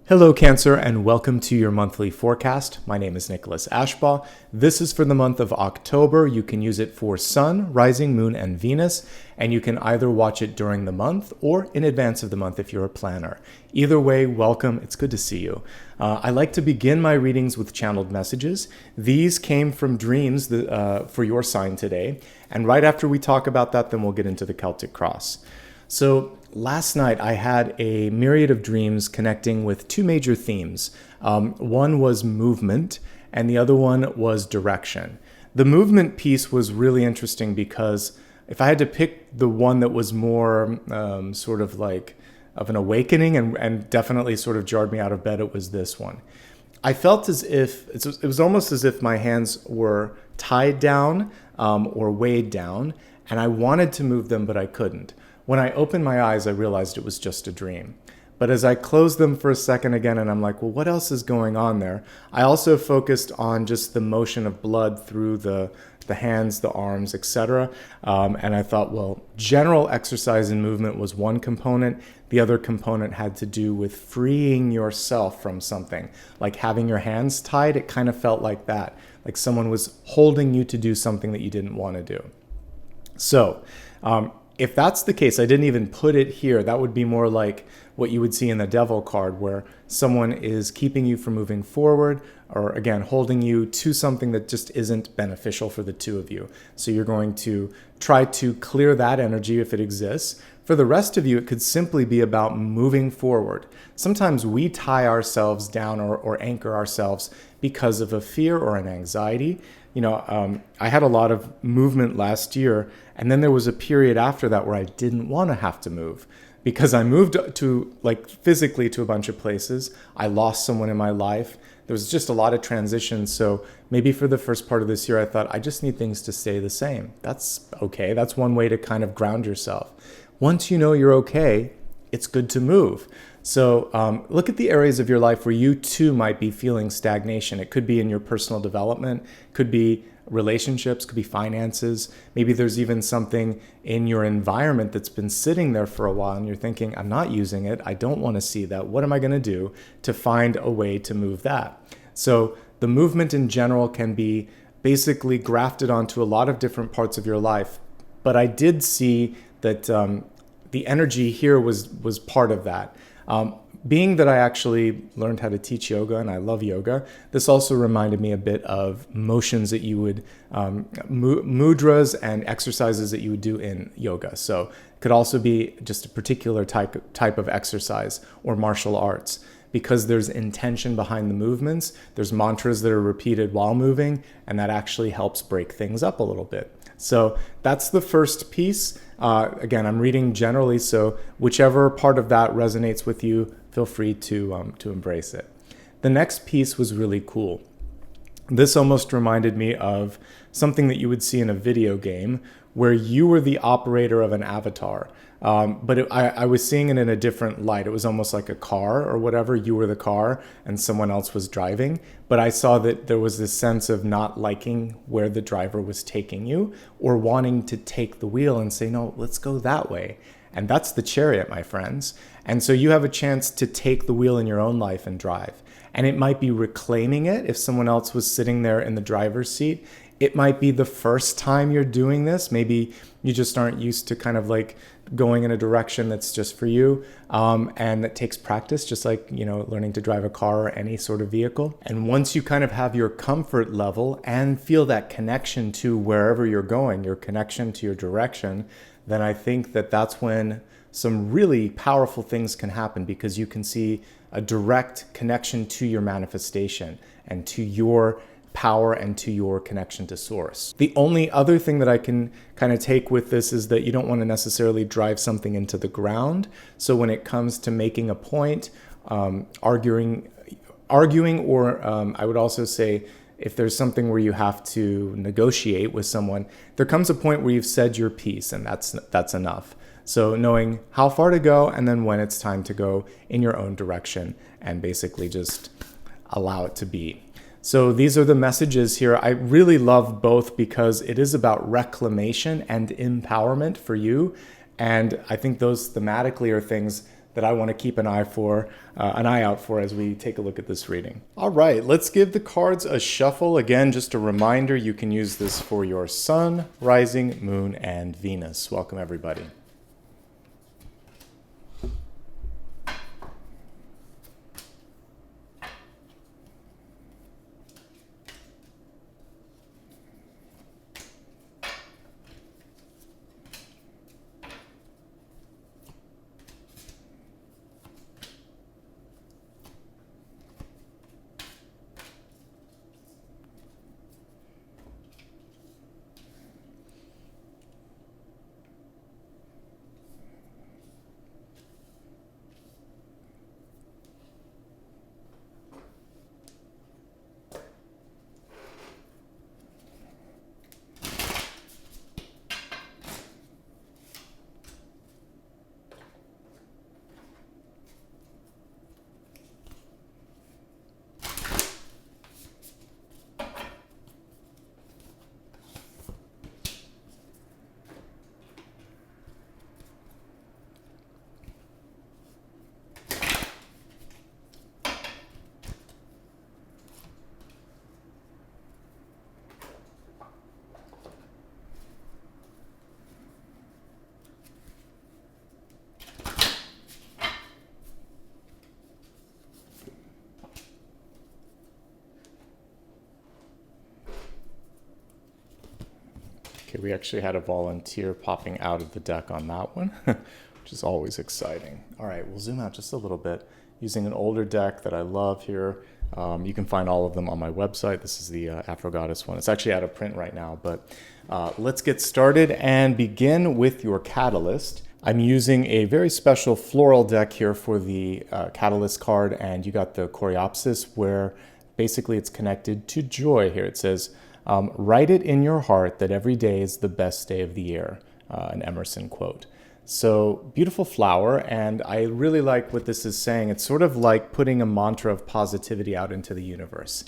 Hello, Cancer, and welcome to your monthly forecast. My name is Nicholas Ashbaugh. This is for the month of October. You can use it for Sun, Rising, Moon, and Venus, and you can either watch it during the month or in advance of the month if you're a planner. Either way, welcome. It's good to see you. I like to begin my readings with channeled messages. These came from dreams for your sign today, and right after we talk about that, then we'll get into the Celtic Cross. So last night I had a myriad of dreams connecting with two major themes. One was movement and the other one was direction. The movement piece was really interesting because if I had to pick the one that was more sort of like of an awakening and definitely sort of jarred me out of bed, it was this one. I felt as if it was almost as if my hands were tied down or weighed down, and I wanted to move them, but I couldn't. When I opened my eyes, I realized it was just a dream. But as I closed them for a second again, and I'm like, well, what else is going on there? I also focused on just the motion of blood through the hands, the arms, etc. And I thought, well, general exercise and movement was one component. The other component had to do with freeing yourself from something. Like having your hands tied, it kind of felt like that. Like someone was holding you to do something that you didn't want to do. So, if that's the case, I didn't even put it here. That would be more like what you would see in the Devil card, where someone is keeping you from moving forward, or again, holding you to something that just isn't beneficial for the two of you. So you're going to try to clear that energy if it exists. For the rest of you, it could simply be about moving forward. Sometimes we tie ourselves down or anchor ourselves because of a fear or an anxiety. I had a lot of movement last year, and then there was a period after that where I didn't want to have to move because I moved to physically to a bunch of places. I lost someone in my life. There was just a lot of transition. So maybe for the first part of this year, I thought I just need things to stay the same. That's okay. That's one way to kind of ground yourself. Once you know you're okay, it's good to move. So look at the areas of your life where you too might be feeling stagnation. It could be in your personal development, could be relationships, could be finances. Maybe there's even something in your environment that's been sitting there for a while and you're thinking, I'm not using it. I don't want to see that. What am I going to do to find a way to move that? So the movement in general can be basically grafted onto a lot of different parts of your life. But I did see that the energy here was part of that. Being that I actually learned how to teach yoga and I love yoga, this also reminded me a bit of motions that you would, mudras and exercises that you would do in yoga. So it could also be just a particular type of exercise or martial arts. Because there's intention behind the movements, there's mantras that are repeated while moving, and that actually helps break things up a little bit. So that's the first piece. Again, I'm reading generally, so whichever part of that resonates with you, feel free to embrace it. The next piece was really cool. This almost reminded me of something that you would see in a video game where you were the operator of an avatar. But I was seeing it in a different light. It was almost like a car or whatever. You were the car and someone else was driving. But I saw that there was this sense of not liking where the driver was taking you or wanting to take the wheel and say, no, let's go that way. And that's the chariot, my friends. And so you have a chance to take the wheel in your own life and drive. And it might be reclaiming it if someone else was sitting there in the driver's seat. It might be the first time you're doing this. Maybe you just aren't used to kind of like going in a direction that's just for you. And that takes practice, just like, learning to drive a car or any sort of vehicle. And once you kind of have your comfort level and feel that connection to wherever you're going, your connection to your direction, then I think that that's when some really powerful things can happen because you can see a direct connection to your manifestation and to your power and to your connection to source. The only other thing that I can kind of take with this is that you don't want to necessarily drive something into the ground. So when it comes to making a point, arguing, or I would also say if there's something where you have to negotiate with someone, there comes a point where you've said your piece and that's enough. So knowing how far to go and then when it's time to go in your own direction and basically just allow it to be. So these are the messages here. I really love both because it is about reclamation and empowerment for you. And I think those thematically are things that I want to keep an eye out for as we take a look at this reading. All right, let's give the cards a shuffle. Again, just a reminder, you can use this for your sun, rising, moon, and Venus. Welcome, everybody. Okay, we actually had a volunteer popping out of the deck on that one, which is always exciting. All right, we'll zoom out just a little bit using an older deck that I love here. You can find all of them on my website. This is the Afro Goddess one. It's actually out of print right now, but let's get started and begin with your catalyst. I'm using a very special floral deck here for the catalyst card, and you got the Coreopsis where basically it's connected to joy here. It says, write it in your heart that every day is the best day of the year, an Emerson quote. So beautiful flower, and I really like what this is saying. It's sort of like putting a mantra of positivity out into the universe.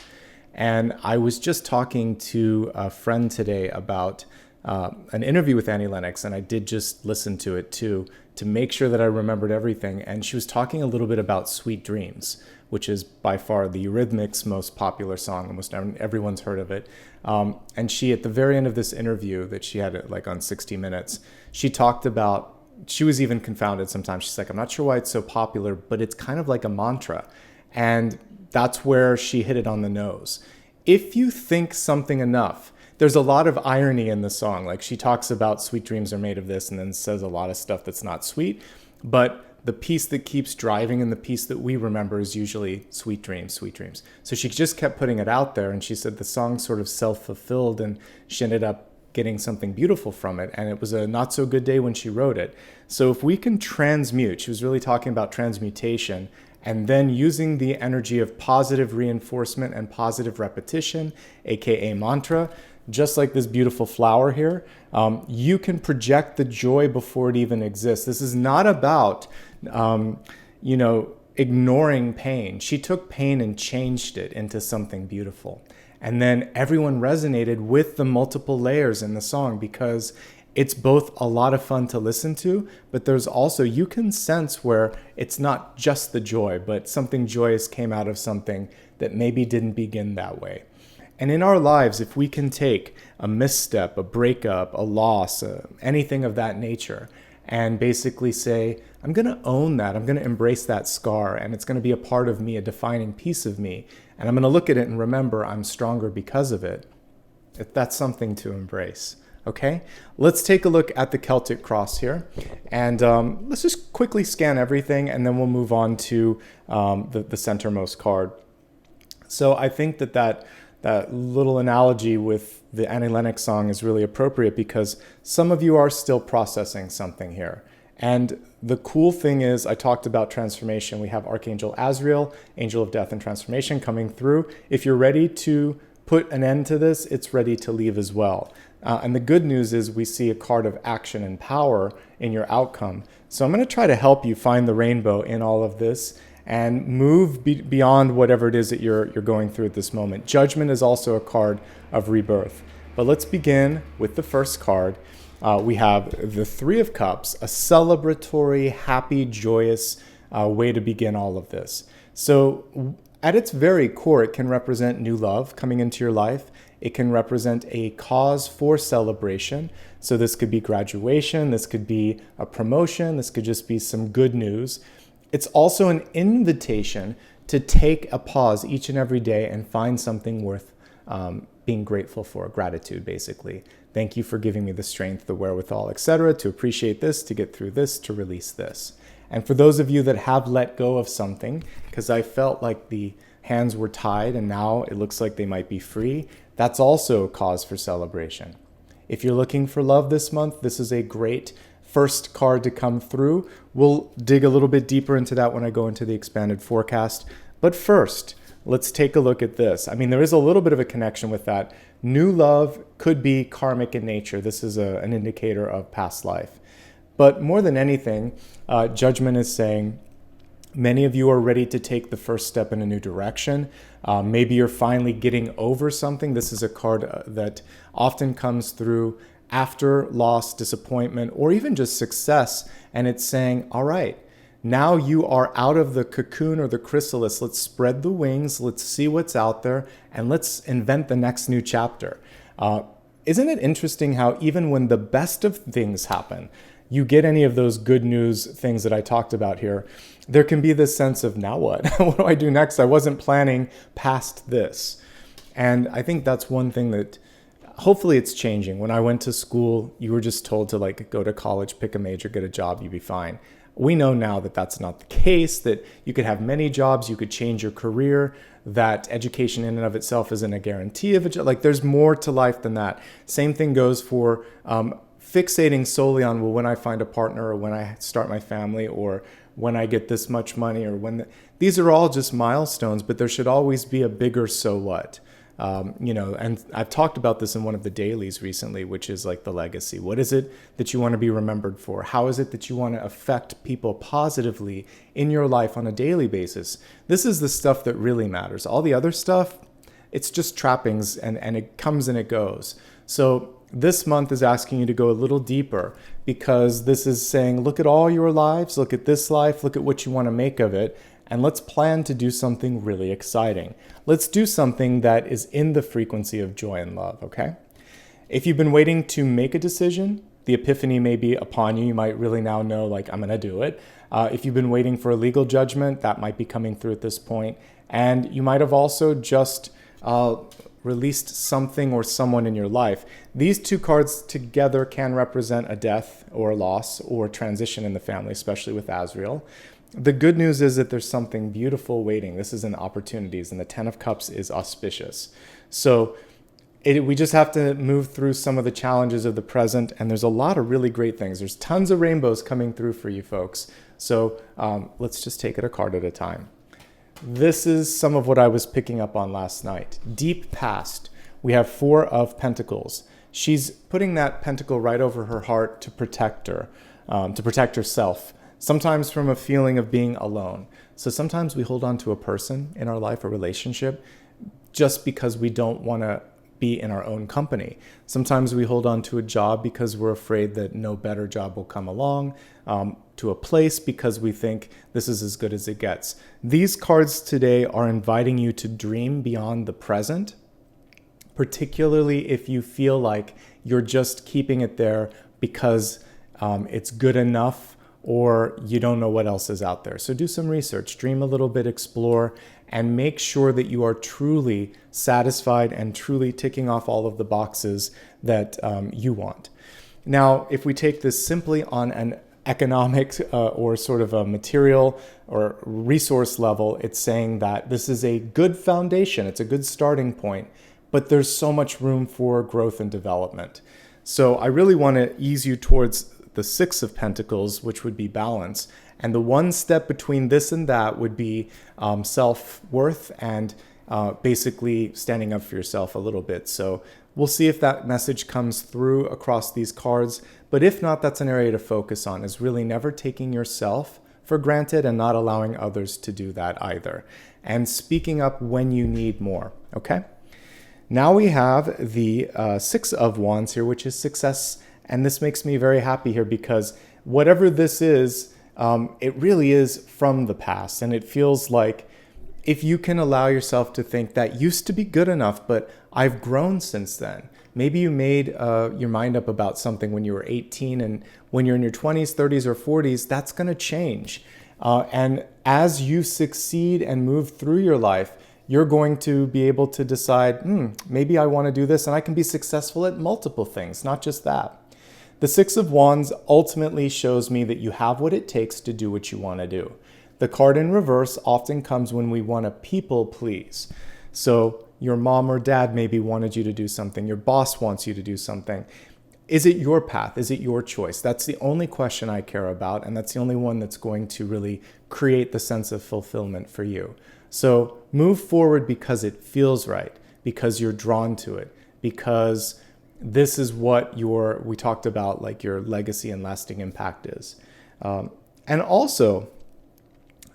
And I was just talking to a friend today about an interview with Annie Lennox, and I did just listen to it too, to make sure that I remembered everything. And she was talking a little bit about Sweet Dreams, which is by far the Eurythmics' most popular song. Almost everyone's heard of it. And she, at the very end of this interview that she had like on 60 Minutes, she talked about, she was even confounded sometimes. She's like, I'm not sure why it's so popular, but it's kind of like a mantra. And that's where she hit it on the nose. If you think something enough, there's a lot of irony in the song. Like she talks about sweet dreams are made of this and then says a lot of stuff that's not sweet. But the piece that keeps driving and the piece that we remember is usually sweet dreams, sweet dreams. So she just kept putting it out there, and she said the song sort of self-fulfilled, and she ended up getting something beautiful from it. And it was a not so good day when she wrote it. So if we can transmute, she was really talking about transmutation, and then using the energy of positive reinforcement and positive repetition, aka mantra, just like this beautiful flower here, you can project the joy before it even exists. This is not about, ignoring pain. She took pain and changed it into something beautiful. And then everyone resonated with the multiple layers in the song because it's both a lot of fun to listen to, but there's also, you can sense where it's not just the joy, but something joyous came out of something that maybe didn't begin that way. And in our lives, if we can take a misstep, a breakup, a loss, anything of that nature, and basically say, I'm going to own that, I'm going to embrace that scar, and it's going to be a part of me, a defining piece of me, and I'm going to look at it and remember I'm stronger because of it, that's something to embrace. Okay, let's take a look at the Celtic Cross here, and let's just quickly scan everything, and then we'll move on to the centermost card. So I think that little analogy with the Annie Lennox song is really appropriate because some of you are still processing something here. And the cool thing is, I talked about transformation. We have Archangel Azrael, Angel of Death and Transformation coming through. If you're ready to put an end to this, it's ready to leave as well. And the good news is we see a card of action and power in your outcome. So I'm going to try to help you find the rainbow in all of this and move beyond whatever it is that you're going through at this moment. Judgment is also a card of rebirth. But let's begin with the first card. We have the Three of Cups, a celebratory, happy, joyous way to begin all of this. So at its very core, it can represent new love coming into your life. It can represent a cause for celebration. So this could be graduation, this could be a promotion, this could just be some good news. It's also an invitation to take a pause each and every day and find something worth being grateful for, gratitude basically. Thank you for giving me the strength, the wherewithal, etc., to appreciate this, to get through this, to release this. And for those of you that have let go of something, because I felt like the hands were tied and now it looks like they might be free, that's also a cause for celebration. If you're looking for love this month, this is a great first card to come through. We'll dig a little bit deeper into that when I go into the expanded forecast. But first, let's take a look at this. I mean, there is a little bit of a connection with that. New love could be karmic in nature. This is an indicator of past life. But more than anything, Judgment is saying, many of you are ready to take the first step in a new direction. Maybe you're finally getting over something. This is a card that often comes through after loss, disappointment, or even just success. And it's saying, all right, now you are out of the cocoon or the chrysalis. Let's spread the wings. Let's see what's out there. And let's invent the next new chapter. Isn't it interesting how even when the best of things happen, you get any of those good news things that I talked about here, there can be this sense of, now what? What do I do next? I wasn't planning past this. And I think that's one thing that hopefully it's changing. When I went to school, you were just told to like go to college, pick a major, get a job, you'd be fine. We know now that that's not the case, that you could have many jobs, you could change your career, that education in and of itself isn't a guarantee of a job. Like there's more to life than that. Same thing goes for fixating solely on, well, when I find a partner or when I start my family or when I get this much money or these are all just milestones, but there should always be a bigger so what. And I've talked about this in one of the dailies recently, which is like the legacy. What is it that you want to be remembered for? How is it that you want to affect people positively in your life on a daily basis? This is the stuff that really matters. All the other stuff, it's just trappings and it comes and it goes. So this month is asking you to go a little deeper because this is saying, look at all your lives, look at this life, look at what you want to make of it. And let's plan to do something really exciting. Let's do something that is in the frequency of joy and love, okay? If you've been waiting to make a decision, the epiphany may be upon you. You might really now know, like, I'm going to do it. If you've been waiting for a legal judgment, that might be coming through at this point. And you might have also just released something or someone in your life. These two cards together can represent a death or a loss or transition in the family, especially with Azrael. The good news is that there's something beautiful waiting. This is in opportunities, and the Ten of Cups is auspicious. So we just have to move through some of the challenges of the present, and there's a lot of really great things. There's tons of rainbows coming through for you folks. So let's just take it a card at a time. This is some of what I was picking up on last night. Deep past. We have Four of Pentacles. She's putting that pentacle right over her heart to protect her, to protect herself. Sometimes from a feeling of being alone. So sometimes we hold on to a person in our life, a relationship, just because we don't want to be in our own company. Sometimes we hold on to a job because we're afraid that no better job will come along, to a place because we think this is as good as it gets. These cards today are inviting you to dream beyond the present, particularly if you feel like you're just keeping it there because it's good enough or you don't know what else is out there. So do some research, dream a little bit, explore, and make sure that you are truly satisfied and truly ticking off all of the boxes that you want. Now, if we take this simply on an economic or sort of a material or resource level, it's saying that this is a good foundation, it's a good starting point, but there's so much room for growth and development. So I really want to ease you towards the Six of Pentacles, which would be balance. And the one step between this and that would be self-worth and basically standing up for yourself a little bit. So we'll see if that message comes through across these cards. But if not, that's an area to focus on, is really never taking yourself for granted and not allowing others to do that either. And speaking up when you need more, okay? Now we have the Six of Wands here, which is success. And this makes me very happy here because whatever this is, it really is from the past. And it feels like if you can allow yourself to think that used to be good enough, but I've grown since then. Maybe you made your mind up about something when you were 18, and when you're in your 20s, 30s, or 40s, that's going to change. And as you succeed and move through your life, you're going to be able to decide, maybe I want to do this, and I can be successful at multiple things, not just that. The Six of Wands ultimately shows me that you have what it takes to do what you want to do. The card in reverse often comes when we want to people please. So your mom or dad maybe wanted you to do something. Your boss wants you to do something. Is it your path? Is it your choice? That's the only question I care about, and that's the only one that's going to really create the sense of fulfillment for you. So move forward because it feels right, because you're drawn to it, because this is what we talked about, like your legacy and lasting impact is. And also,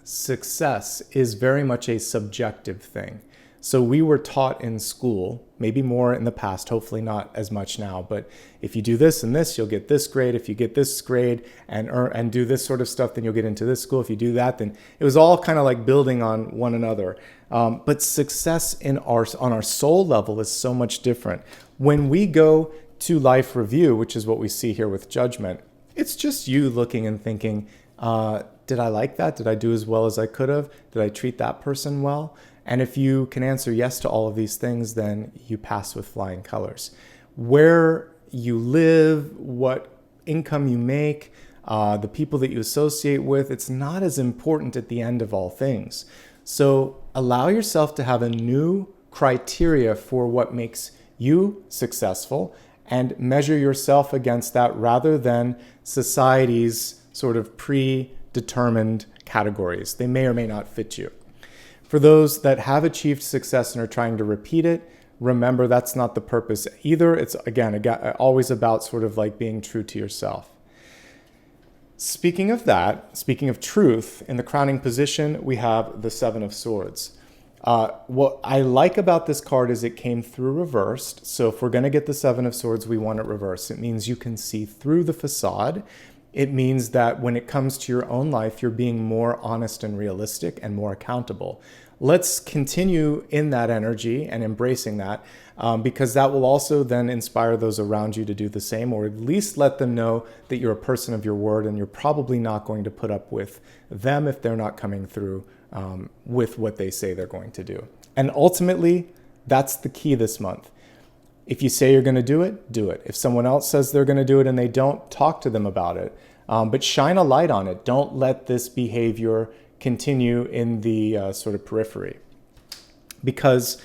success is very much a subjective thing. So we were taught in school, maybe more in the past, hopefully not as much now, but if you do this and this, you'll get this grade. If you get this grade and do this sort of stuff, then you'll get into this school. If you do that, then it was all kind of like building on one another. But success on our soul level is so much different. When we go to life review, which is what we see here with judgment, it's just you looking and thinking, did I like that? Did I do as well as I could have? Did I treat that person well? And if you can answer yes to all of these things, then you pass with flying colors. Where you live, what income you make, the people that you associate with, it's not as important at the end of all things. So allow yourself to have a new criteria for what makes you successful and measure yourself against that rather than society's sort of predetermined categories. They may or may not fit you. For those that have achieved success and are trying to repeat it, remember that's not the purpose either. It's, again, always about sort of like being true to yourself. Speaking of that, speaking of truth, in the crowning position, we have the Seven of Swords. What I like about this card is it came through reversed. So if we're going to get the Seven of Swords, we want it reversed. It means you can see through the facade. It means that when it comes to your own life, you're being more honest and realistic and more accountable. Let's continue in that energy and embracing that because that will also then inspire those around you to do the same, or at least let them know that you're a person of your word and you're probably not going to put up with them if they're not coming through with what they say they're going to do. And ultimately, that's the key this month. If you say you're going to do it, do it. If someone else says they're going to do it and they don't, talk to them about it. But shine a light on it. Don't let this behavior continue in the sort of periphery. Because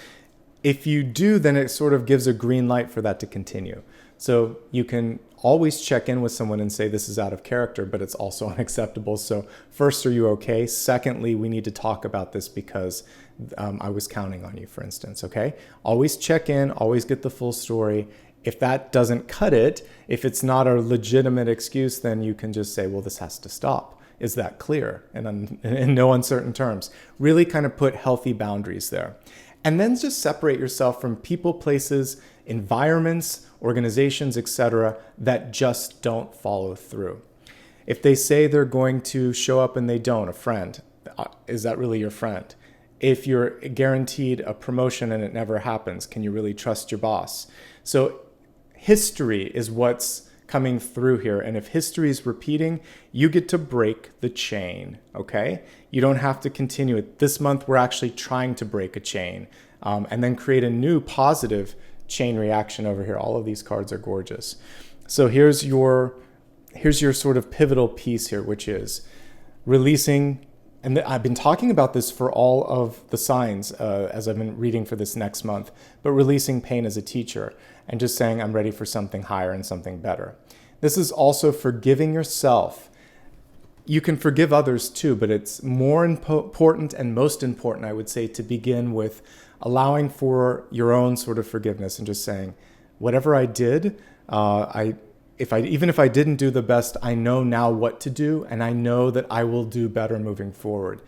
if you do, then it sort of gives a green light for that to continue. So you can always check in with someone and say, this is out of character, but it's also unacceptable. So first, are you okay? Secondly, we need to talk about this because I was counting on you, for instance, okay? Always check in, always get the full story. If that doesn't cut it, if it's not a legitimate excuse, then you can just say, well, this has to stop. Is that clear? And in no uncertain terms. Really kind of put healthy boundaries there. And then just separate yourself from people, places, environments, organizations, etc., that just don't follow through. If they say they're going to show up and they don't, a friend, is that really your friend? If you're guaranteed a promotion and it never happens, can you really trust your boss? So history is what's coming through here. And if history is repeating, you get to break the chain, okay? You don't have to continue it. This month, we're actually trying to break a chain and then create a new positive chain reaction over here. All of these cards are gorgeous. So here's your sort of pivotal piece here, which is releasing. And I've been talking about this for all of the signs as I've been reading for this next month, but releasing pain as a teacher and just saying, I'm ready for something higher and something better. This is also forgiving yourself. You can forgive others too, but it's more important and most important, I would say, to begin with allowing for your own sort of forgiveness and just saying, whatever I did, even if I didn't do the best, I know now what to do, and I know that I will do better moving forward.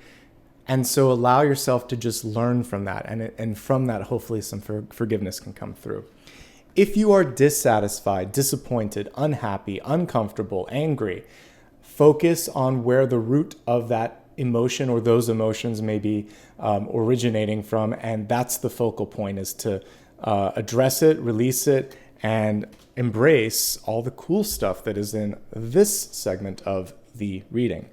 And so allow yourself to just learn from that, and from that, hopefully some forgiveness can come through. If you are dissatisfied, disappointed, unhappy, uncomfortable, angry, focus on where the root of that emotion or those emotions may be originating from. And that's the focal point, is to address it, release it, and embrace all the cool stuff that is in this segment of the reading.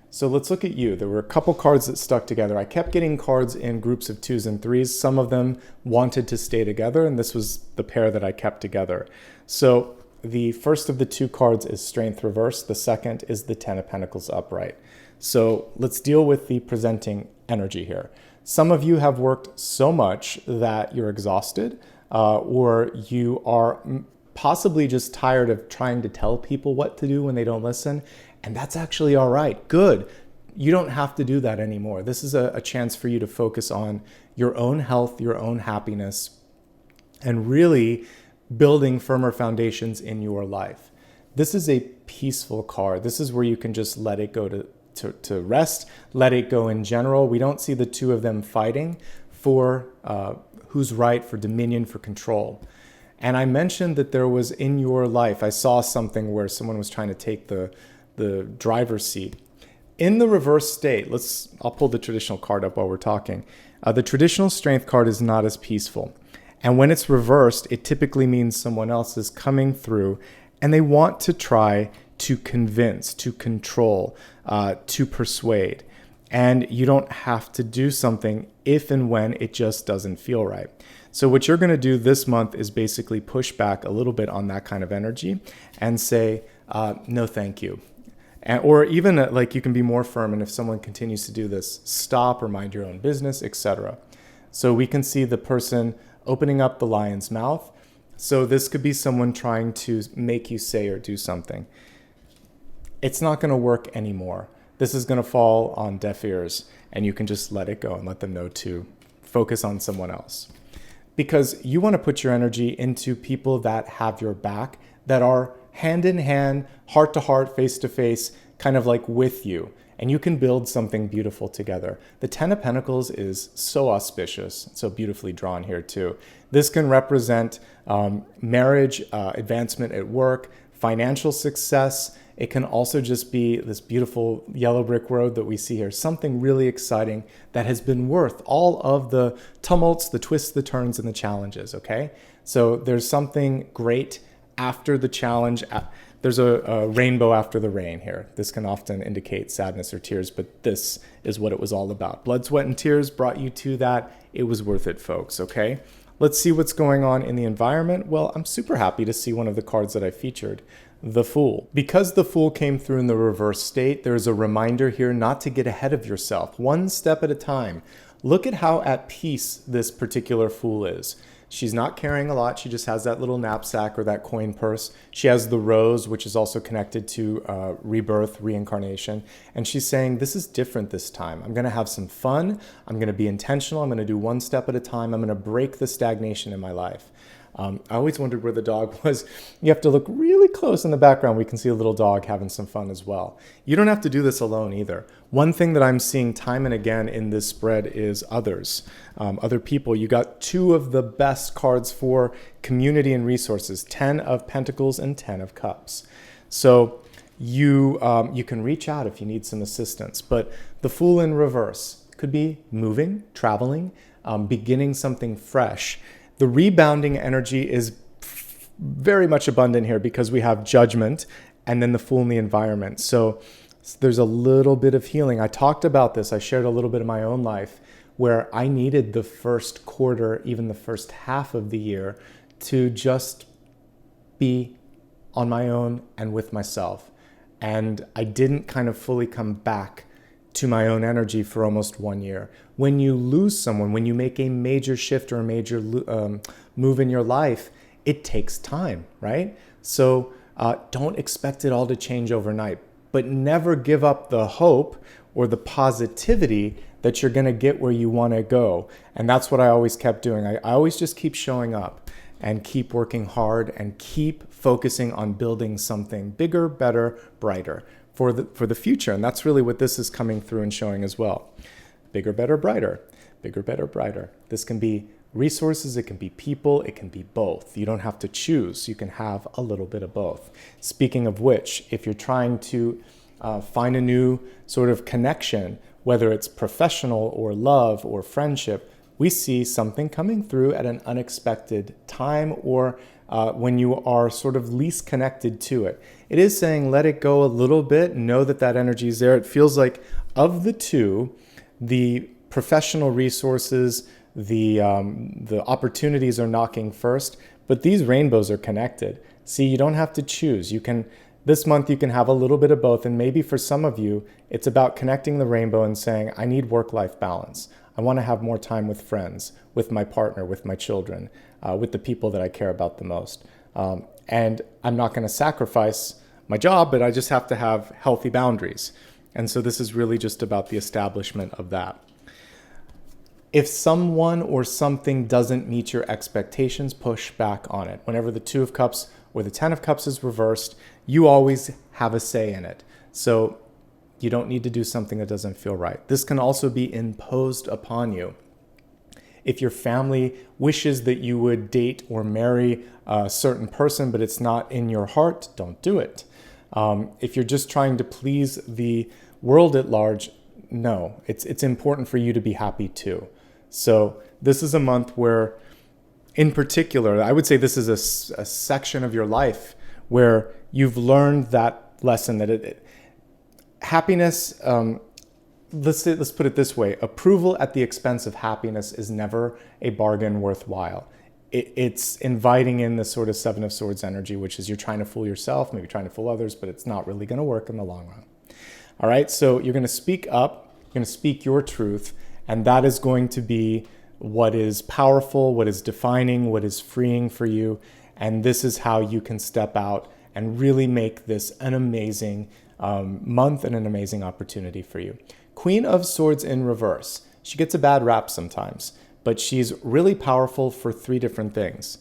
So let's look at you. There were a couple cards that stuck together. I kept getting cards in groups of 2s and 3s. Some of them wanted to stay together, and this was the pair that I kept together. So the first of the 2 cards is Strength reversed. The second is the Ten of Pentacles upright. So let's deal with the presenting energy here. Some of you have worked so much that you're exhausted, or you are possibly just tired of trying to tell people what to do when they don't listen. And that's actually all right. Good. You don't have to do that anymore. This is a chance for you to focus on your own health, your own happiness, and really building firmer foundations in your life. This is a peaceful card. This is where you can just let it go to rest, let it go in general. We don't see the 2 of them fighting for who's right, for dominion, for control. And I mentioned that there was in your life, I saw something where someone was trying to take the driver's seat. In the reverse state, I'll pull the traditional card up while we're talking. The traditional strength card is not as peaceful. And when it's reversed, it typically means someone else is coming through and they want to try to convince, to control, to persuade. And you don't have to do something if and when it just doesn't feel right. So what you're going to do this month is basically push back a little bit on that kind of energy and say, no, thank you. Or even like you can be more firm, and if someone continues to do this, stop or mind your own business, etc. So we can see the person opening up the lion's mouth. So this could be someone trying to make you say or do something. It's not going to work anymore. This is going to fall on deaf ears, and you can just let it go and let them know to focus on someone else. Because you want to put your energy into people that have your back, that are hand in hand, heart to heart, face to face, kind of like with you. And you can build something beautiful together. The Ten of Pentacles is so auspicious, so beautifully drawn here too. This can represent marriage, advancement at work, financial success. It can also just be this beautiful yellow brick road that we see here, something really exciting that has been worth all of the tumults, the twists, the turns, and the challenges, okay? So there's something great after the challenge. There's a rainbow after the rain here. This can often indicate sadness or tears, but this is what it was all about. Blood, sweat, and tears brought you to that. It was worth it, folks, okay? Let's see what's going on in the environment. Well, I'm super happy to see one of the cards that I featured, the Fool. Because the Fool came through in the reverse state, there's a reminder here not to get ahead of yourself, one step at a time. Look at how at peace this particular Fool is. She's not carrying a lot. She just has that little knapsack or that coin purse. She has the rose, which is also connected to rebirth, reincarnation. And she's saying, this is different this time. I'm going to have some fun. I'm going to be intentional. I'm going to do one step at a time. I'm going to break the stagnation in my life. I always wondered where the dog was. You have to look really close in the background. We can see a little dog having some fun as well. You don't have to do this alone either. One thing that I'm seeing time and again in this spread is others, other people. You got 2 of the best cards for community and resources, 10 of Pentacles and 10 of Cups. So you can reach out if you need some assistance. But the Fool in reverse could be moving, traveling, beginning something fresh. The rebounding energy is very much abundant here because we have Judgment and then the Fool in the environment. So there's a little bit of healing. I talked about this. I shared a little bit of my own life where I needed the first quarter, even the first half of the year, to just be on my own and with myself. And I didn't kind of fully come back to my own energy for almost 1 year. When you lose someone, when you make a major shift or a major move in your life, it takes time, right? So don't expect it all to change overnight, but never give up the hope or the positivity that you're going to get where you want to go. And that's what I always kept doing. I always just keep showing up and keep working hard and keep focusing on building something bigger, better, brighter for the future. And that's really what this is coming through and showing as well. Bigger, better, brighter. Bigger, better, brighter. This can be resources, it can be people, it can be both. You don't have to choose. You can have a little bit of both. Speaking of which, if you're trying to find a new sort of connection, whether it's professional or love or friendship. We see something coming through at an unexpected time, or when you are sort of least connected to it. It is saying let it go a little bit, know that that energy is there. It feels like of the two, the professional resources, the opportunities are knocking first, but these rainbows are connected. See, you don't have to choose. This month you can have a little bit of both, and maybe for some of you, it's about connecting the rainbow and saying, I need work-life balance. I want to have more time with friends, with my partner, with my children, with the people that I care about the most. And I'm not going to sacrifice my job, but I just have to have healthy boundaries. And so this is really just about the establishment of that. If someone or something doesn't meet your expectations, push back on it. Whenever the Two of Cups or the Ten of Cups is reversed, you always have a say in it. So you don't need to do something that doesn't feel right. This can also be imposed upon you. If your family wishes that you would date or marry a certain person, but it's not in your heart, don't do it. If you're just trying to please the world at large, no, it's important for you to be happy too. So this is a month where, in particular, I would say this is a section of your life where you've learned that lesson that happiness, let's put it this way, approval at the expense of happiness is never a bargain worthwhile. It's inviting in this sort of Seven of Swords energy, which is you're trying to fool yourself, maybe trying to fool others, but it's not really going to work in the long run. All right, so you're going to speak up, you're going to speak your truth, and that is going to be what is powerful, what is defining, what is freeing for you. And this is how you can step out and really make this an amazing month and an amazing opportunity for you. Queen of Swords in reverse. She gets a bad rap sometimes, but she's really powerful for three different things.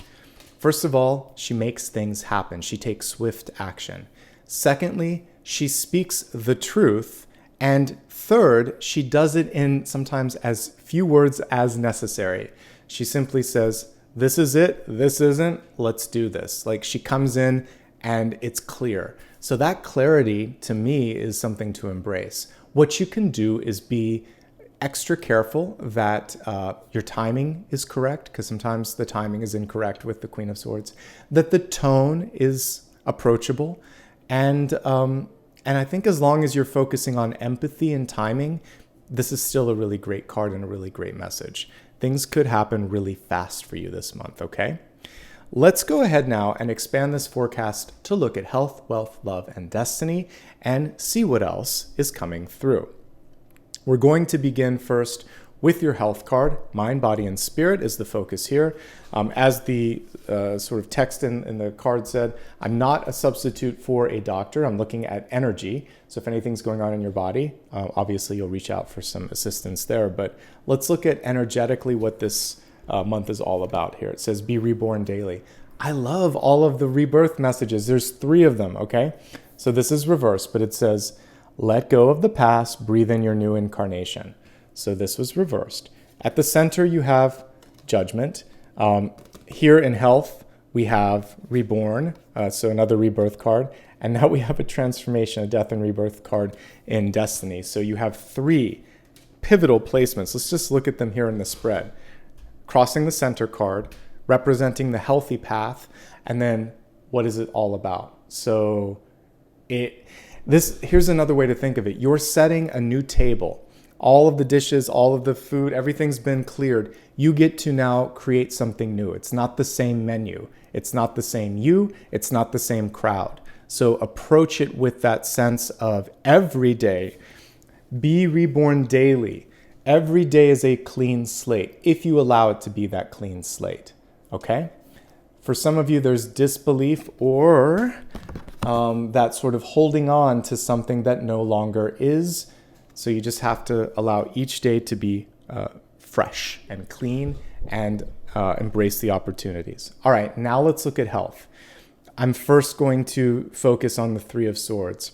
First of all, she makes things happen. She takes swift action. Secondly, she speaks the truth. And third, she does it in sometimes as few words as necessary. She simply says, this is it, this isn't, let's do this. Like, she comes in and it's clear. So that clarity to me is something to embrace. What you can do is be extra careful that your timing is correct, because sometimes the timing is incorrect with the Queen of Swords, that the tone is approachable, and I think as long as you're focusing on empathy and timing, this is still a really great card and a really great message. Things could happen really fast for you this month, okay? Let's go ahead now and expand this forecast to look at health, wealth, love, and destiny and see what else is coming through. We're going to begin first with your health card. Mind, body, and spirit is the focus here. As the sort of text in the card said, I'm not a substitute for a doctor. I'm looking at energy. So if anything's going on in your body, obviously you'll reach out for some assistance there. But let's look at energetically what this month is all about here. It says, be reborn daily. I love all of the rebirth messages. There's 3 of them, okay? So this is reversed, but it says, let go of the past, breathe in your new incarnation. So this was reversed. At the center, you have judgment. Here in health, we have reborn, so another rebirth card. And now we have a transformation, a death and rebirth card in destiny. So you have 3 pivotal placements. Let's just look at them here in the spread. Crossing the center card, representing the healthy path, and then what is it all about? So here's another way to think of it. You're setting a new table. All of the dishes, all of the food, everything's been cleared. You get to now create something new. It's not the same menu. It's not the same you. It's not the same crowd. So approach it with that sense of every day. Be reborn daily. Every day is a clean slate, if you allow it to be that clean slate. Okay? For some of you, there's disbelief or that sort of holding on to something that no longer is. So you just have to allow each day to be fresh and clean and embrace the opportunities. All right, now let's look at health. I'm first going to focus on the 3 of Swords.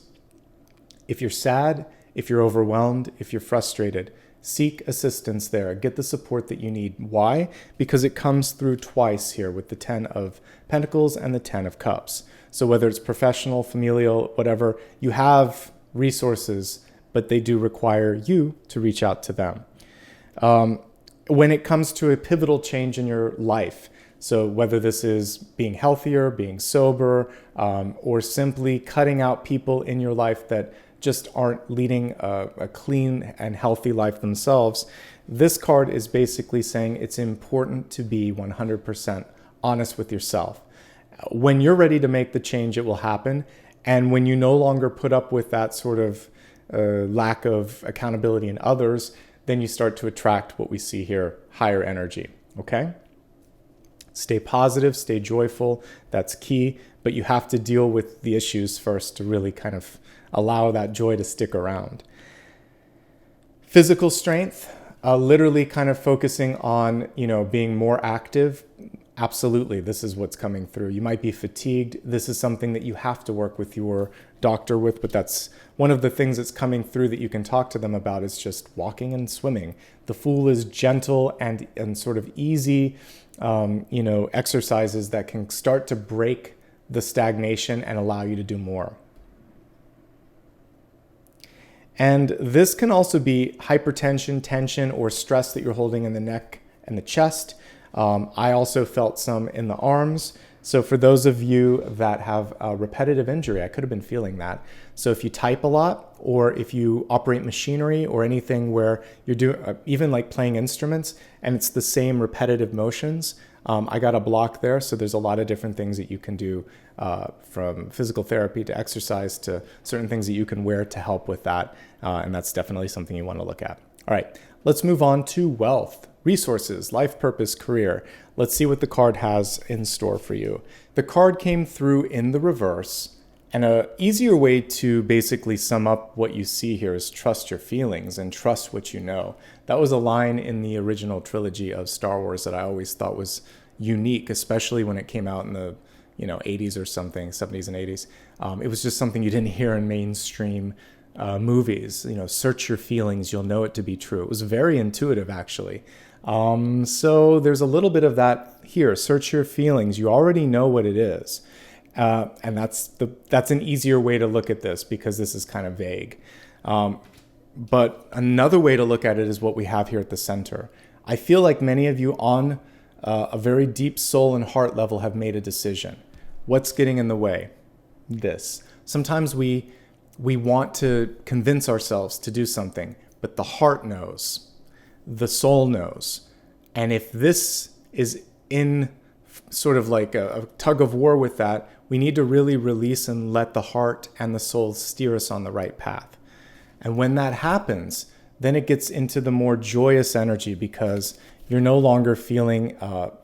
If you're sad, if you're overwhelmed, if you're frustrated, seek assistance there. Get the support that you need. Why? Because it comes through twice here with the 10 of Pentacles and the 10 of Cups. So whether it's professional, familial, whatever, you have resources, but they do require you to reach out to them. When it comes to a pivotal change in your life, so whether this is being healthier, being sober, or simply cutting out people in your life that just aren't leading a clean and healthy life themselves, this card is basically saying it's important to be 100% honest with yourself. When you're ready to make the change, it will happen. And when you no longer put up with that sort of lack of accountability in others, then you start to attract what we see here, higher energy, okay? Stay positive, stay joyful, that's key, but you have to deal with the issues first to really kind of allow that joy to stick around. Physical strength, literally kind of focusing on, being more active. Absolutely, this is what's coming through. You might be fatigued. This is something that you have to work with your doctor with, but that's one of the things that's coming through that you can talk to them about is just walking and swimming. The Fool is gentle and sort of easy, exercises that can start to break the stagnation and allow you to do more. And this can also be hypertension, tension, or stress that you're holding in the neck and the chest. I also felt some in the arms. So for those of you that have a repetitive injury, I could have been feeling that. So if you type a lot, or if you operate machinery or anything where you're doing, even like playing instruments, and it's the same repetitive motions, I got a block there. So there's a lot of different things that you can do, from physical therapy to exercise to certain things that you can wear to help with that. And that's definitely something you want to look at. All right, let's move on to wealth, resources, life purpose, career. Let's see what the card has in store for you. The card came through in the reverse, and an easier way to basically sum up what you see here is trust your feelings and trust what you know. That was a line in the original trilogy of Star Wars that I always thought was unique, especially when it came out in the 80s or something, 70s and 80s. It was just something you didn't hear in mainstream movies. Search your feelings, you'll know it to be true. It was very intuitive, actually. So there's a little bit of that here. Search your feelings. You already know what it is. And that's an easier way to look at this because this is kind of vague. But another way to look at it is what we have here at the center. I feel like many of you on a very deep soul and heart level have made a decision. What's getting in the way? This. Sometimes we want to convince ourselves to do something, but the heart knows. The soul knows. And if this is in sort of like a tug of war with that, we need to really release and let the heart and the soul steer us on the right path. And when that happens, then it gets into the more joyous energy because you're no longer feeling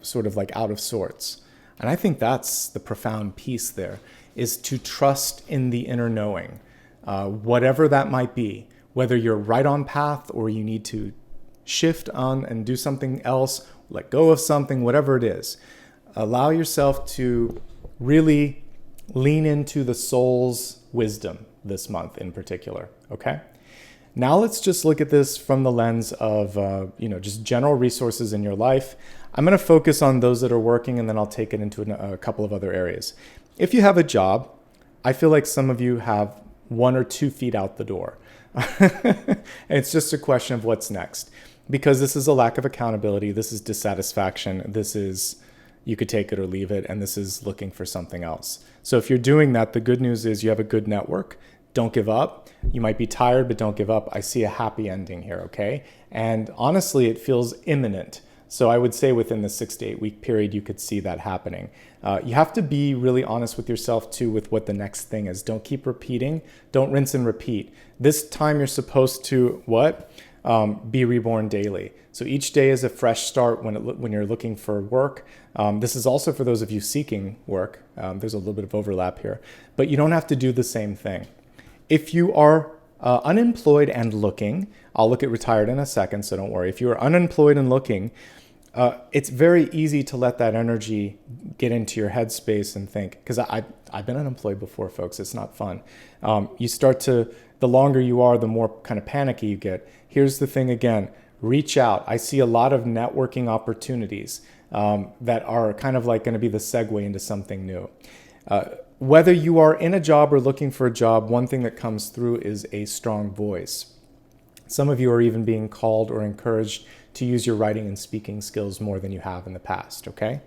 sort of like out of sorts. And I think that's the profound piece there, is to trust in the inner knowing, whatever that might be, whether you're right on path or you need to shift on and do something else, let go of something, whatever it is. Allow yourself to really lean into the soul's wisdom this month in particular, okay? Now let's just look at this from the lens of, just general resources in your life. I'm going to focus on those that are working, and then I'll take it into a couple of other areas. If you have a job, I feel like some of you have 1 or 2 feet out the door. And it's just a question of what's next. Because this is a lack of accountability, this is dissatisfaction, this is you could take it or leave it, and this is looking for something else. So if you're doing that, the good news is you have a good network. Don't give up. You might be tired, but don't give up. I see a happy ending here, okay? And honestly, it feels imminent. So I would say within the 6 to 8 week period, you could see that happening. You have to be really honest with yourself too with what the next thing is. Don't keep repeating. Don't rinse and repeat. This time you're supposed to what? Be reborn daily. So each day is a fresh start when you're looking for work. This is also for those of you seeking work. There's a little bit of overlap here, but you don't have to do the same thing. If you are unemployed and looking, I'll look at retired in a second, so don't worry. If you are unemployed and looking, it's very easy to let that energy get into your headspace and think, because I've been unemployed before, folks. It's not fun. You start to, the longer you are, the more kind of panicky you get. Here's the thing again, reach out. I see a lot of networking opportunities that are kind of like going to be the segue into something new. Whether you are in a job or looking for a job, one thing that comes through is a strong voice. Some of you are even being called or encouraged to use your writing and speaking skills more than you have in the past, okay?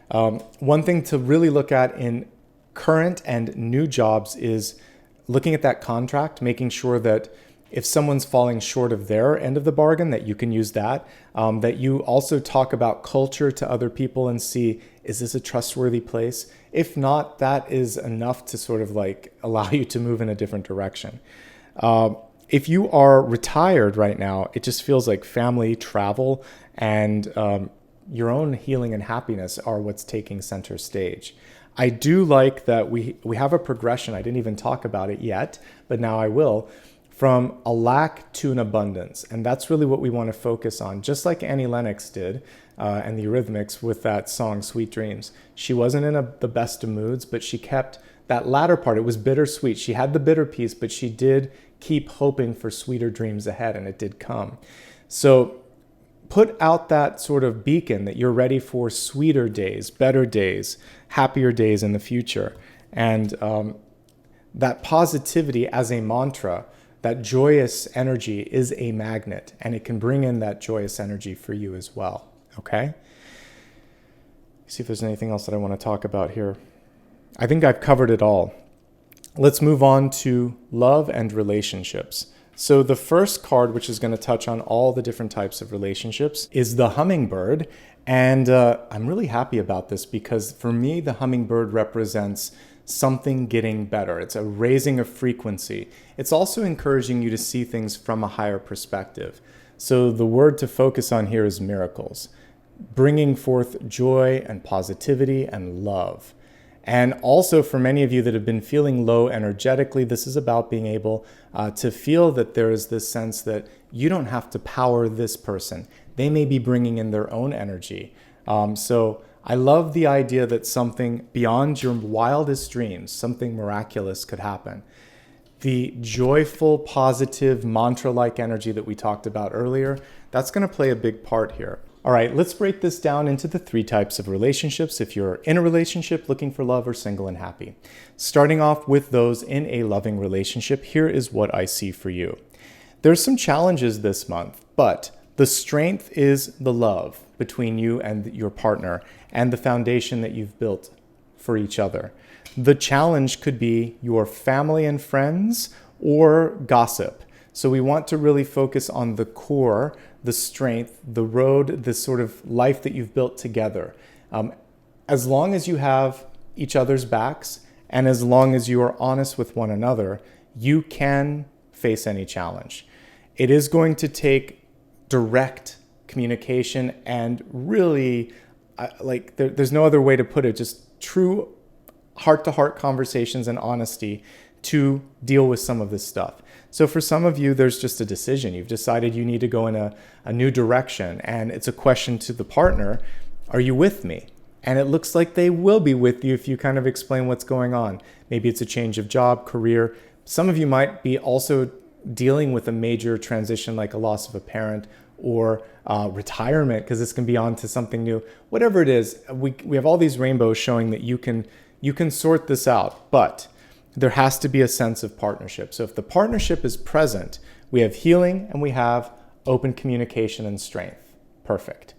One thing to really look at in current and new jobs is looking at that contract, making sure that if someone's falling short of their end of the bargain, that you can use that. That you also talk about culture to other people and see, is this a trustworthy place? If not, that is enough to sort of like allow you to move in a different direction. If you are retired right now, it just feels like family, travel, and your own healing and happiness are what's taking center stage. I do like that we have a progression. I didn't even talk about it yet, but now I will. From a lack to an abundance. And that's really what we want to focus on, just like Annie Lennox did and the Eurythmics with that song, Sweet Dreams. She wasn't in the best of moods, but she kept that latter part. It was bittersweet. She had the bitter piece, but she did keep hoping for sweeter dreams ahead, and it did come. So put out that sort of beacon that you're ready for sweeter days, better days, happier days in the future. And that positivity as a mantra, that joyous energy is a magnet, and it can bring in that joyous energy for you as well, okay? See if there's anything else that I want to talk about here. I think I've covered it all. Let's move on to love and relationships. So the first card, which is going to touch on all the different types of relationships, is the hummingbird. And I'm really happy about this because for me, the hummingbird represents something getting better. It's a raising of frequency. It's also encouraging you to see things from a higher perspective. So the word to focus on here is miracles, bringing forth joy and positivity and love. And also for many of you that have been feeling low energetically, this is about being able to feel that there is this sense that you don't have to power this person. They may be bringing in their own energy. So I love the idea that something beyond your wildest dreams, something miraculous could happen. The joyful, positive, mantra-like energy that we talked about earlier, that's going to play a big part here. All right, let's break this down into the 3 types of relationships if you're in a relationship looking for love or single and happy. Starting off with those in a loving relationship, here is what I see for you. There's some challenges this month, but the strength is the love between you and your partner and the foundation that you've built for each other. The challenge could be your family and friends or gossip. So we want to really focus on the core, the strength, the road, the sort of life that you've built together. As long as you have each other's backs and as long as you are honest with one another, you can face any challenge. It is going to take direct communication and really, there's no other way to put it, just true heart-to-heart conversations and honesty to deal with some of this stuff. So for some of you, there's just a decision. You've decided you need to go in a new direction, and it's a question to the partner, are you with me? And it looks like they will be with you if you kind of explain what's going on. Maybe it's a change of job, career. Some of you might be also dealing with a major transition like a loss of a parent or retirement, because this can be on to something new. Whatever it is, we have all these rainbows showing that you can sort this out, but there has to be a sense of partnership. So if the partnership is present, we have healing and we have open communication and strength. Perfect.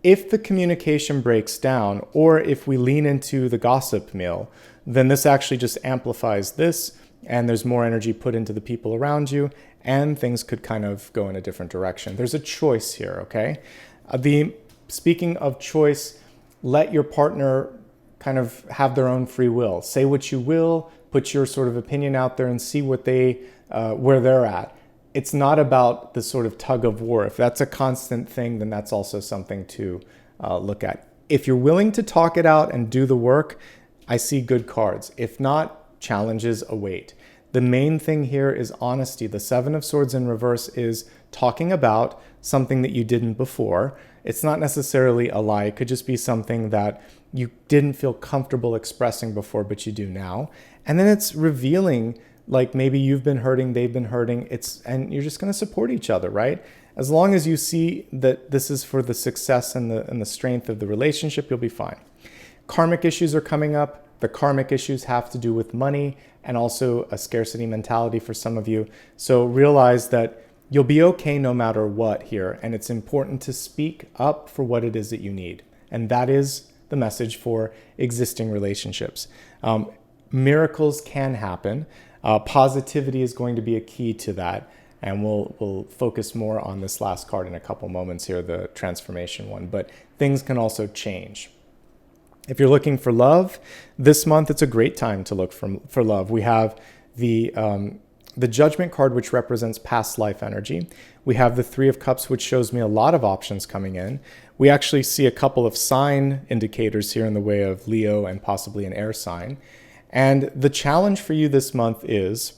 If the communication breaks down, or if we lean into the gossip mill, then this actually just amplifies this, and there's more energy put into the people around you, and things could kind of go in a different direction. There's a choice here, okay? Speaking of choice, let your partner kind of have their own free will. Say what you will, put your sort of opinion out there and see what where they're at. It's not about the sort of tug of war. If that's a constant thing, then that's also something to look at. If you're willing to talk it out and do the work, I see good cards. If not, challenges await. The main thing here is honesty. The 7 of Swords in reverse is talking about something that you didn't before. It's not necessarily a lie. It could just be something that you didn't feel comfortable expressing before, but you do now. And then it's revealing, like maybe you've been hurting, they've been hurting, and you're just going to support each other, right? As long as you see that this is for the success and the strength of the relationship, you'll be fine. Karmic issues are coming up. The karmic issues have to do with money and also a scarcity mentality for some of you. So realize that you'll be okay no matter what here. And it's important to speak up for what it is that you need. And that is the message for existing relationships. Miracles can happen. Positivity is going to be a key to that. And we'll focus more on this last card in a couple moments here, the transformation one. But things can also change. If you're looking for love, this month it's a great time to look for love. We have the Judgment card, which represents past life energy. We have the Three of Cups, which shows me a lot of options coming in. We actually see a couple of sign indicators here in the way of Leo and possibly an air sign. And the challenge for you this month is,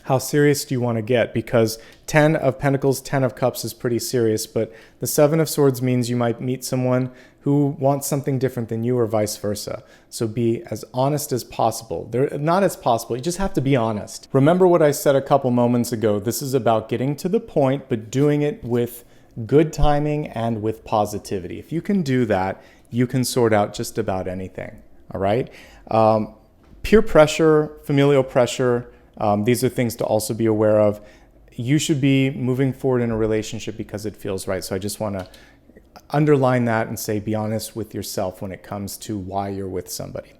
how serious do you want to get? Because 10 of Pentacles, 10 of Cups is pretty serious, but the 7 of Swords means you might meet someone who wants something different than you or vice versa. So be as honest as possible. Not as possible, you just have to be honest. Remember what I said a couple moments ago. This is about getting to the point, but doing it with good timing and with positivity. If you can do that, you can sort out just about anything, all right? Peer pressure, familial pressure, these are things to also be aware of. You should be moving forward in a relationship because it feels right. So I just want to underline that and say, be honest with yourself when it comes to why you're with somebody.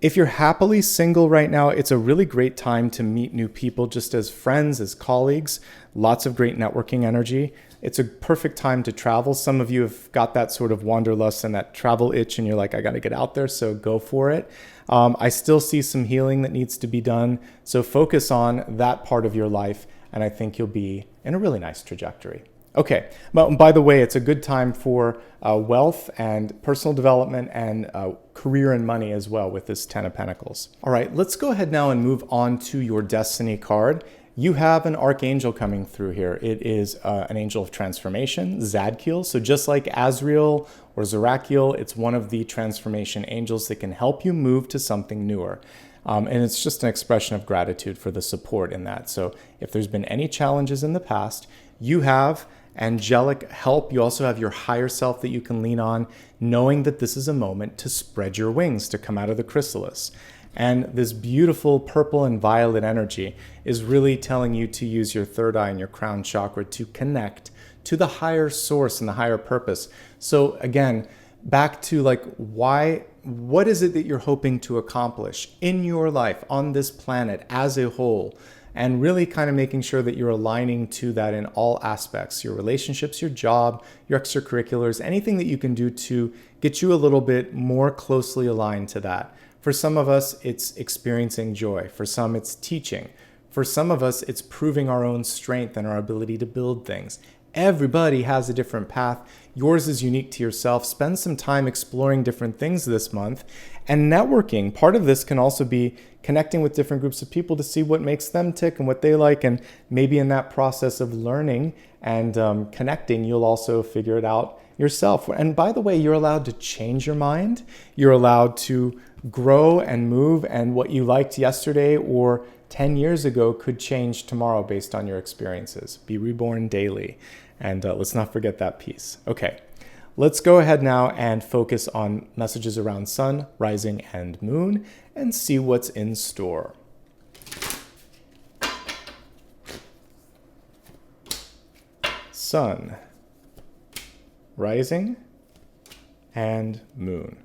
If you're happily single right now, it's a really great time to meet new people just as friends, as colleagues, lots of great networking energy. It's a perfect time to travel. Some of you have got that sort of wanderlust and that travel itch and you're like, I got to get out there, so go for it. I still see some healing that needs to be done. So focus on that part of your life and I think you'll be in a really nice trajectory. Okay, but by the way, it's a good time for wealth and personal development and career and money as well with this 10 of Pentacles. All right, let's go ahead now and move on to your Destiny card. You have an archangel coming through here. It is an angel of transformation, Zadkiel. So just like Azrael or Zerakiel, it's one of the transformation angels that can help you move to something newer. And it's just an expression of gratitude for the support in that. So if there's been any challenges in the past, you have angelic help. You also have your higher self that you can lean on, knowing that this is a moment to spread your wings, to come out of the chrysalis. And this beautiful purple and violet energy is really telling you to use your third eye and your crown chakra to connect to the higher source and the higher purpose. So again, back to like, what is it that you're hoping to accomplish in your life on this planet as a whole? And really kind of making sure that you're aligning to that in all aspects, your relationships, your job, your extracurriculars, anything that you can do to get you a little bit more closely aligned to that. For some of us, it's experiencing joy. For some, it's teaching. For some of us, it's proving our own strength and our ability to build things. Everybody has a different path. Yours is unique to yourself. Spend some time exploring different things this month. And networking, part of this can also be connecting with different groups of people to see what makes them tick and what they like. And maybe in that process of learning and connecting, you'll also figure it out yourself. And by the way, you're allowed to change your mind. You're allowed to grow and move. And what you liked yesterday or 10 years ago could change tomorrow based on your experiences. Be reborn daily. And let's not forget that piece. Okay, let's go ahead now and focus on messages around sun, rising, and moon and see what's in store. Sun, rising, and moon.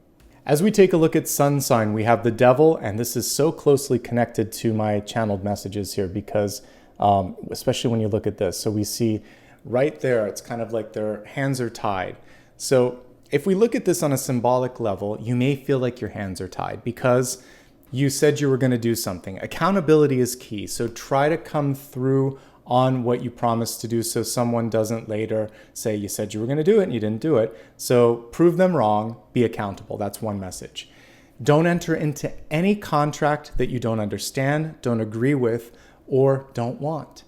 As we take a look at sun sign, we have the devil, and this is so closely connected to my channeled messages here because, especially when you look at this, so we see right there, it's kind of like their hands are tied. So if we look at this on a symbolic level, you may feel like your hands are tied because you said you were going to do something. Accountability is key. So try to come through on what you promised to do so someone doesn't later say you said you were going to do it and you didn't do it. So prove them wrong, be accountable. That's one message. Don't enter into any contract that you don't understand, don't agree with, or don't want.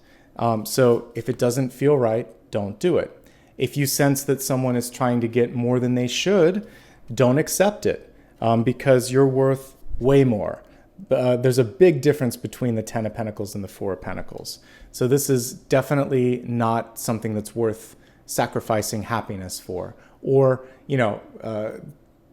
So if it doesn't feel right, don't do it. If you sense that someone is trying to get more than they should, don't accept it because you're worth way more. There's a big difference between the 10 of Pentacles and the 4 of Pentacles. So this is definitely not something that's worth sacrificing happiness for or,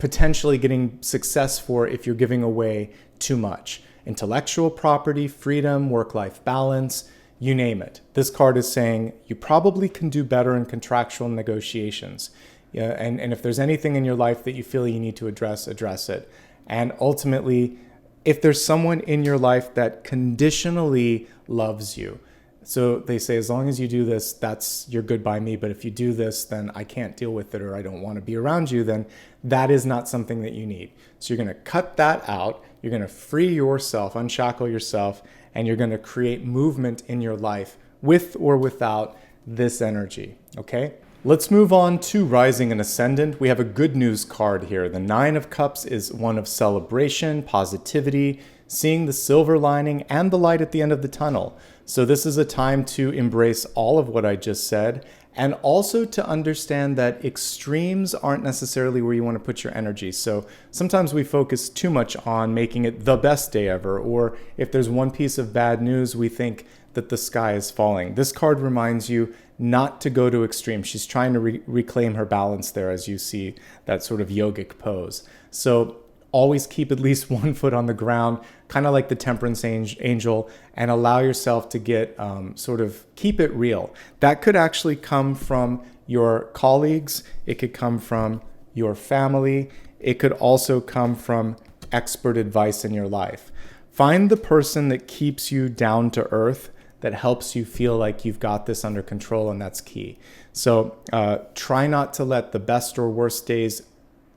potentially getting success for if you're giving away too much. Intellectual property, freedom, work-life balance, you name it. This card is saying you probably can do better in contractual negotiations. Yeah, and if there's anything in your life that you feel you need to address it. And ultimately, if there's someone in your life that conditionally loves you, so they say, as long as you do this, you're good by me. But if you do this, then I can't deal with it, or I don't want to be around you, then that is not something that you need. So you're going to cut that out. You're going to free yourself, unshackle yourself, and you're going to create movement in your life with or without this energy. Okay? Let's move on to Rising and Ascendant. We have a good news card here. The Nine of Cups is one of celebration, positivity, seeing the silver lining and the light at the end of the tunnel. So this is a time to embrace all of what I just said, and also to understand that extremes aren't necessarily where you want to put your energy. So sometimes we focus too much on making it the best day ever, or if there's one piece of bad news, we think that the sky is falling. This card reminds you not to go to extreme. She's trying to reclaim her balance there, as you see that sort of yogic pose. So always keep at least one foot on the ground, kind of like the temperance angel, and allow yourself to get keep it real. That could actually come from your colleagues. It could come from your family. It could also come from expert advice in your life. Find the person that keeps you down to earth, that helps you feel like you've got this under control, and that's key. So try not to let the best or worst days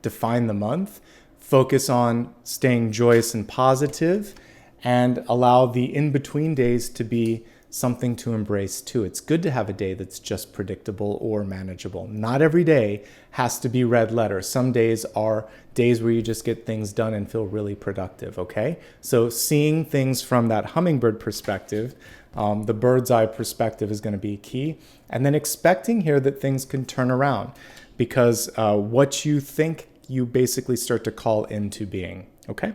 define the month. Focus on staying joyous and positive, and allow the in-between days to be something to embrace too. It's good to have a day that's just predictable or manageable. Not every day has to be red letter. Some days are days where you just get things done and feel really productive, okay? So seeing things from that hummingbird perspective, the bird's eye perspective is going to be key. And then expecting here that things can turn around, because what you think, you basically start to call into being, okay?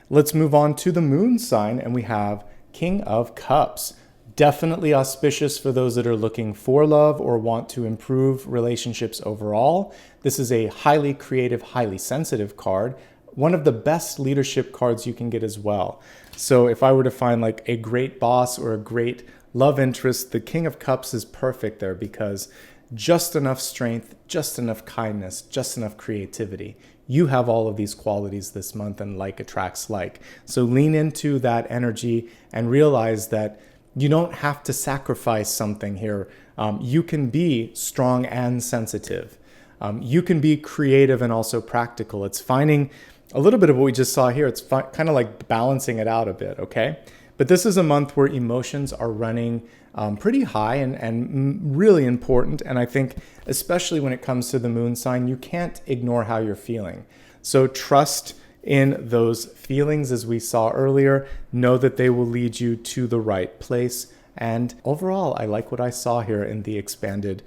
Let's move on to the moon sign, and we have King of Cups. Definitely auspicious for those that are looking for love or want to improve relationships overall. This is a highly creative, highly sensitive card. One of the best leadership cards you can get as well. So if I were to find like a great boss or a great love interest, the King of Cups is perfect there, because just enough strength, just enough kindness, just enough creativity. You have all of these qualities this month, and like attracts like. So lean into that energy and realize that you don't have to sacrifice something here. You can be strong and sensitive. You can be creative and also practical. It's finding a little bit of what we just saw here. It's kind of like balancing it out a bit, okay? But this is a month where emotions are running pretty high and really important. And I think especially when it comes to the moon sign, you can't ignore how you're feeling. So trust in those feelings, as we saw earlier. Know that they will lead you to the right place. And overall, I like what I saw here in the expanded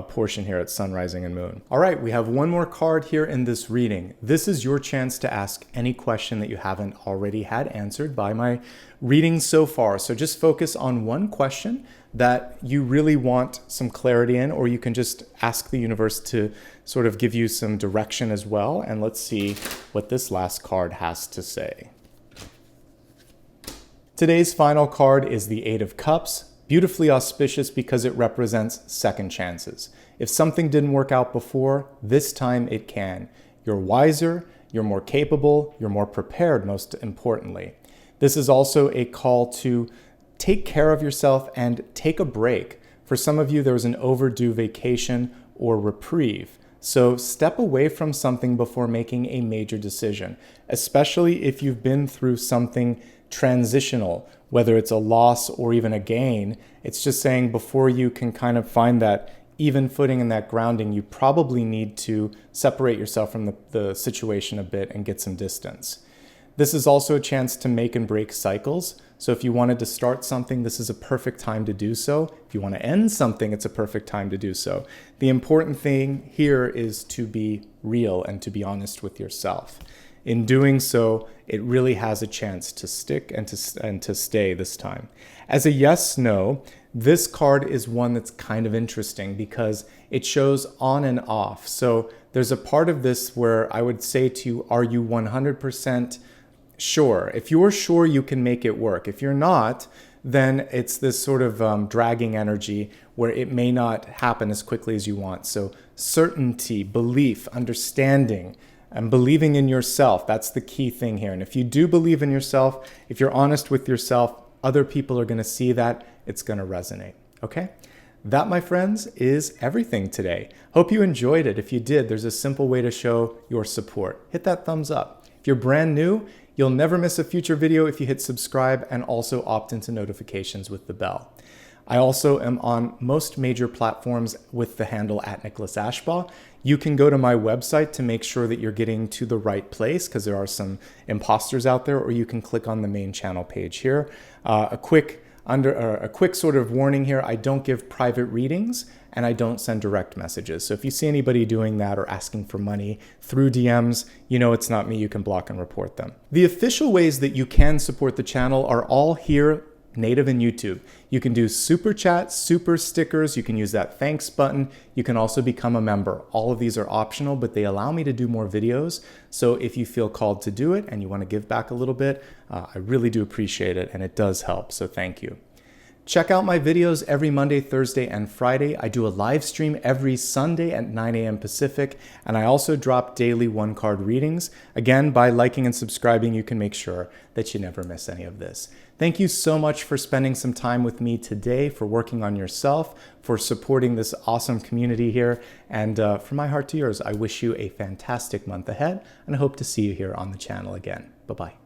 portion here at Sun, Rising, and Moon. All right, we have one more card here in this reading. This is your chance to ask any question that you haven't already had answered by my readings so far. So just focus on one question that you really want some clarity in, or you can just ask the universe to sort of give you some direction as well. And let's see what this last card has to say. Today's final card is the Eight of Cups, beautifully auspicious because it represents second chances. If something didn't work out before, this time it can. You're wiser, you're more capable, you're more prepared, most importantly. This is also a call to take care of yourself and take a break. For some of you, there was an overdue vacation or reprieve. So step away from something before making a major decision, especially if you've been through something transitional, whether it's a loss or even a gain. It's just saying before you can kind of find that even footing and that grounding, you probably need to separate yourself from the situation a bit and get some distance. This is also a chance to make and break cycles. So if you wanted to start something, this is a perfect time to do so. If you want to end something, it's a perfect time to do so. The important thing here is to be real and to be honest with yourself. In doing so, it really has a chance to stick and to stay this time. As a yes/no, this card is one that's kind of interesting because it shows on and off. So there's a part of this where I would say to you, are you 100% sure? If you're sure, you can make it work. If you're not, then it's this sort of dragging energy where it may not happen as quickly as you want. So certainty, belief, understanding, and believing in yourself, that's the key thing here. And if you do believe in yourself, if you're honest with yourself, other people are going to see that. It's going to resonate. Okay? That, my friends, is everything today. Hope you enjoyed it. If you did, there's a simple way to show your support. Hit that thumbs up. If you're brand new, you'll never miss a future video if you hit subscribe and also opt into notifications with the bell. I also am on most major platforms with the handle @NicholasAshbaugh. You can go to my website to make sure that you're getting to the right place because there are some imposters out there, or you can click on the main channel page here. A quick sort of warning here, I don't give private readings and I don't send direct messages. So if you see anybody doing that or asking for money through DMs, you know it's not me, you can block and report them. The official ways that you can support the channel are all here native in YouTube. You can do super chat, super stickers, you can use that thanks button, you can also become a member. All of these are optional, but they allow me to do more videos. So if you feel called to do it and you want to give back a little bit, I really do appreciate it and it does help, so thank you. Check out my videos every Monday, Thursday, and Friday. I do a live stream every Sunday at 9 a.m. Pacific, and I also drop daily one-card readings. Again, by liking and subscribing, you can make sure that you never miss any of this. Thank you so much for spending some time with me today, for working on yourself, for supporting this awesome community here, and from my heart to yours, I wish you a fantastic month ahead, and I hope to see you here on the channel again. Bye-bye.